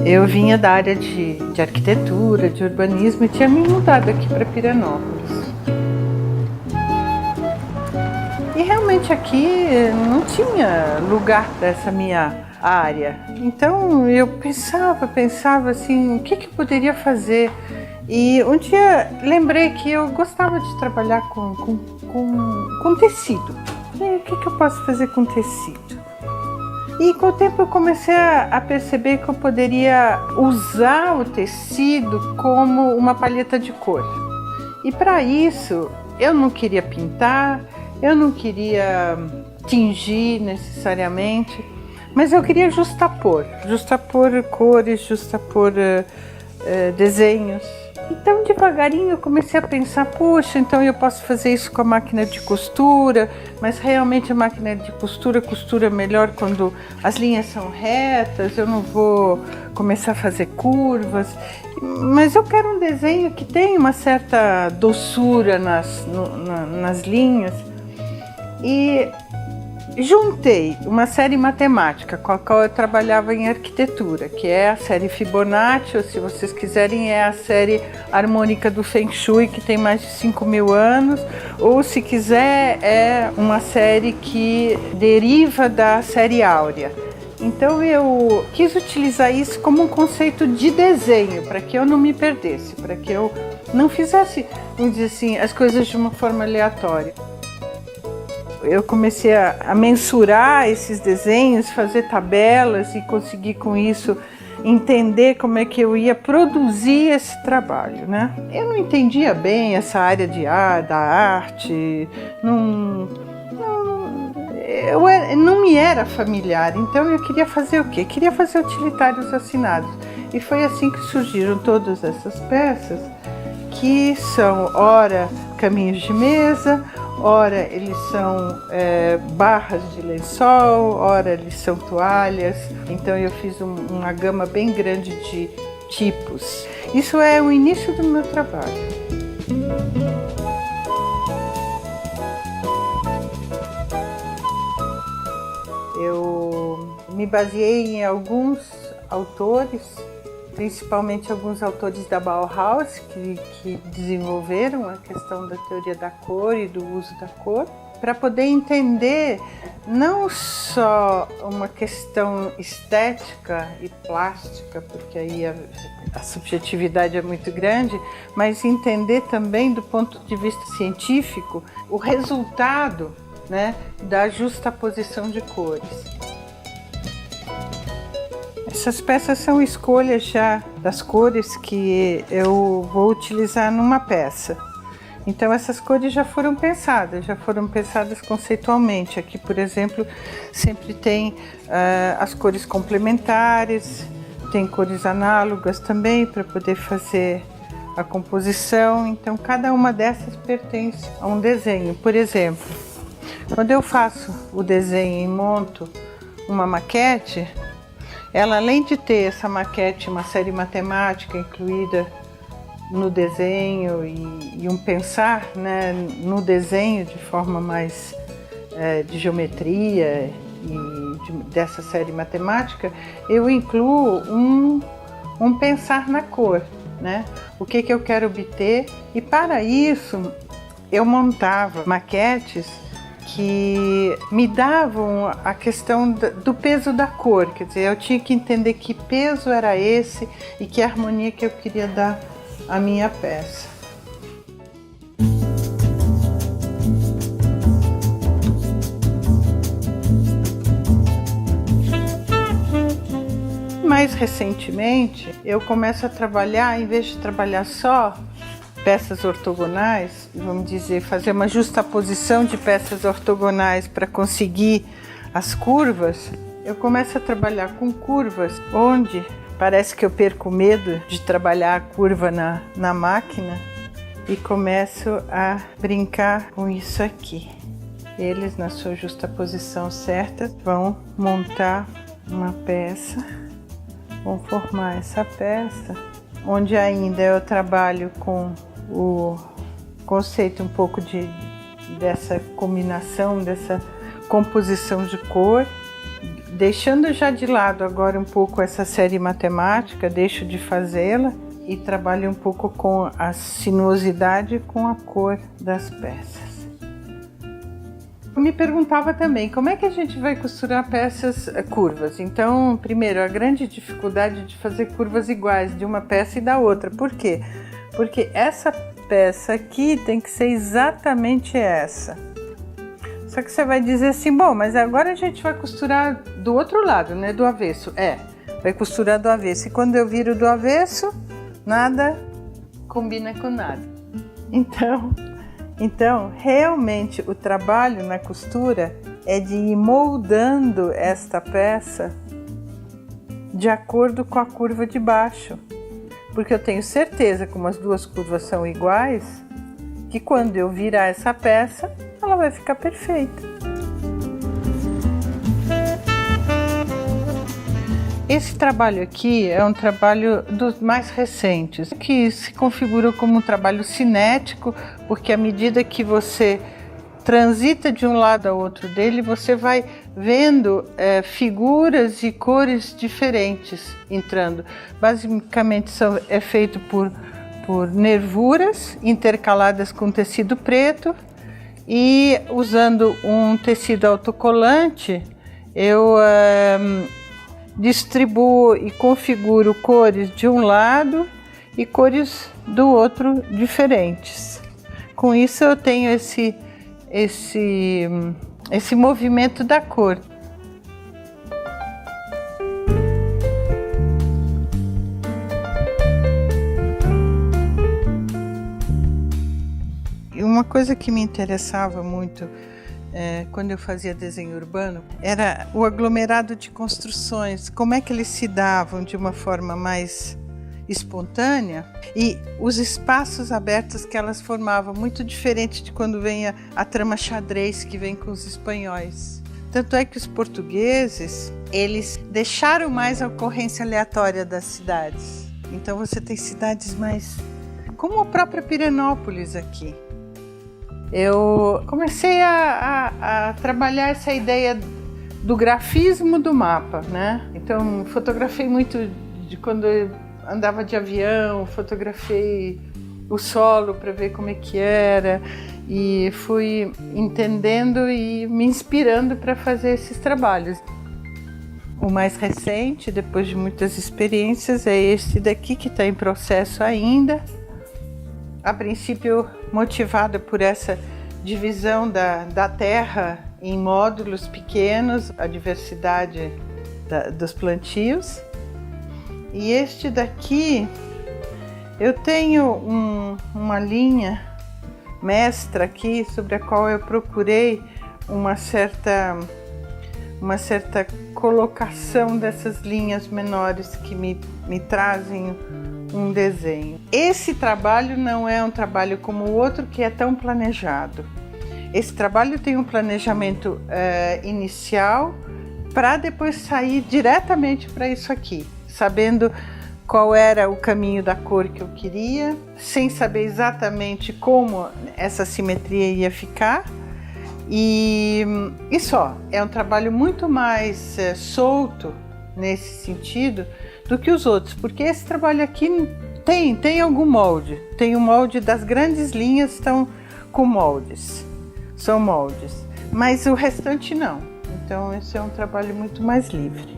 Eu vinha da área de arquitetura, de urbanismo e tinha me mudado aqui para Pirenópolis. E realmente aqui não tinha lugar para essa minha área. Então eu pensava assim, o que eu poderia fazer? E um dia lembrei que eu gostava de trabalhar com tecido. E o que eu posso fazer com tecido? E com o tempo eu comecei a perceber que eu poderia usar o tecido como uma paleta de cor. E para isso eu não queria pintar, eu não queria tingir necessariamente, mas eu queria justapor cores, justapor desenhos. Então devagarinho eu comecei a pensar, poxa, então eu posso fazer isso com a máquina de costura, mas realmente a máquina de costura melhor quando as linhas são retas, eu não vou começar a fazer curvas, mas eu quero um desenho que tenha uma certa doçura nas linhas. E juntei uma série matemática com a qual eu trabalhava em arquitetura, que é a série Fibonacci, ou se vocês quiserem é a série harmônica do Feng Shui, que tem mais de 5.000 anos, ou se quiser é uma série que deriva da série Áurea. Então eu quis utilizar isso como um conceito de desenho, para que eu não me perdesse, para que eu não fizesse, vamos dizer assim, as coisas de uma forma aleatória. Eu comecei a mensurar esses desenhos, fazer tabelas e conseguir com isso entender como é que eu ia produzir esse trabalho, né? Eu não entendia bem essa área da arte, não me era familiar, então eu queria fazer o quê? Queria fazer utilitários assinados. E foi assim que surgiram todas essas peças, que são, ora, caminhos de mesa, ora eles são barras de lençol, ora eles são toalhas. Então eu fiz uma gama bem grande de tipos. Isso é o início do meu trabalho. Eu me baseei em alguns autores, principalmente alguns autores da Bauhaus que desenvolveram a questão da teoria da cor e do uso da cor, para poder entender não só uma questão estética e plástica, porque aí a subjetividade é muito grande, mas entender também do ponto de vista científico o resultado, né, da justaposição de cores. Essas peças são escolhas já das cores que eu vou utilizar numa peça. Então essas cores já foram pensadas conceitualmente. Aqui, por exemplo, sempre tem as cores complementares, tem cores análogas também para poder fazer a composição. Então cada uma dessas pertence a um desenho. Por exemplo, quando eu faço o desenho e monto uma maquete, ela, além de ter essa maquete, uma série matemática incluída no desenho e um pensar, né, no desenho de forma mais de geometria e dessa série matemática, eu incluo um pensar na cor, né? O que eu quero obter, e para isso eu montava maquetes que me davam a questão do peso da cor, quer dizer, eu tinha que entender que peso era esse e que harmonia que eu queria dar à minha peça. Mais recentemente, eu começo a trabalhar, em vez de trabalhar só peças ortogonais, vamos dizer, fazer uma justaposição de peças ortogonais para conseguir as curvas, eu começo a trabalhar com curvas onde parece que eu perco o medo de trabalhar a curva na máquina e começo a brincar com isso aqui. Eles, na sua justaposição certa, vão montar uma peça, vão formar essa peça, onde ainda eu trabalho com o conceito um pouco dessa combinação, dessa composição de cor, deixando já de lado agora um pouco essa série matemática, deixo de fazê-la e trabalho um pouco com a sinuosidade, com a cor das peças. Eu me perguntava também, como é que a gente vai costurar peças curvas? Então, primeiro, a grande dificuldade de fazer curvas iguais de uma peça e da outra. Por quê? Porque essa peça aqui tem que ser exatamente essa. Só que você vai dizer assim, bom, mas agora a gente vai costurar do outro lado, né? Do avesso. Vai costurar do avesso. E quando eu viro do avesso, nada combina com nada. Então, realmente, o trabalho na costura é de ir moldando esta peça de acordo com a curva de baixo. Porque eu tenho certeza, como as duas curvas são iguais, que quando eu virar essa peça, ela vai ficar perfeita. Esse trabalho aqui é um trabalho dos mais recentes, que se configura como um trabalho cinético, porque à medida que você transita de um lado ao outro dele, você vai vendo figuras e cores diferentes entrando. Basicamente é feito por nervuras intercaladas com tecido preto, e usando um tecido autocolante, eu distribuo e configuro cores de um lado e cores do outro diferentes. Com isso eu tenho esse movimento da cor. E uma coisa que me interessava muito quando eu fazia desenho urbano era o aglomerado de construções, como é que eles se davam de uma forma mais espontânea e os espaços abertos que elas formavam, muito diferente de quando vem a trama xadrez que vem com os espanhóis. Tanto é que os portugueses, eles deixaram mais a ocorrência aleatória das cidades. Então você tem cidades mais, como a própria Pirenópolis aqui. Eu comecei a trabalhar essa ideia do grafismo do mapa, né? Então, fotografei muito de quando eu andava de avião, fotografei o solo para ver como é que era e fui entendendo e me inspirando para fazer esses trabalhos. O mais recente, depois de muitas experiências, é esse daqui que está em processo ainda. A princípio motivada por essa divisão da terra em módulos pequenos, a diversidade dos plantios. E este daqui, eu tenho uma linha mestra aqui sobre a qual eu procurei uma certa colocação dessas linhas menores que me trazem um desenho. Esse trabalho não é um trabalho como o outro que é tão planejado. Esse trabalho tem um planejamento inicial para depois sair diretamente para isso aqui, sabendo qual era o caminho da cor que eu queria, sem saber exatamente como essa simetria ia ficar. E só, é um trabalho muito mais solto nesse sentido do que os outros, porque esse trabalho aqui tem algum molde, tem o molde das grandes linhas, estão com moldes, são moldes, mas o restante não. Então esse é um trabalho muito mais livre.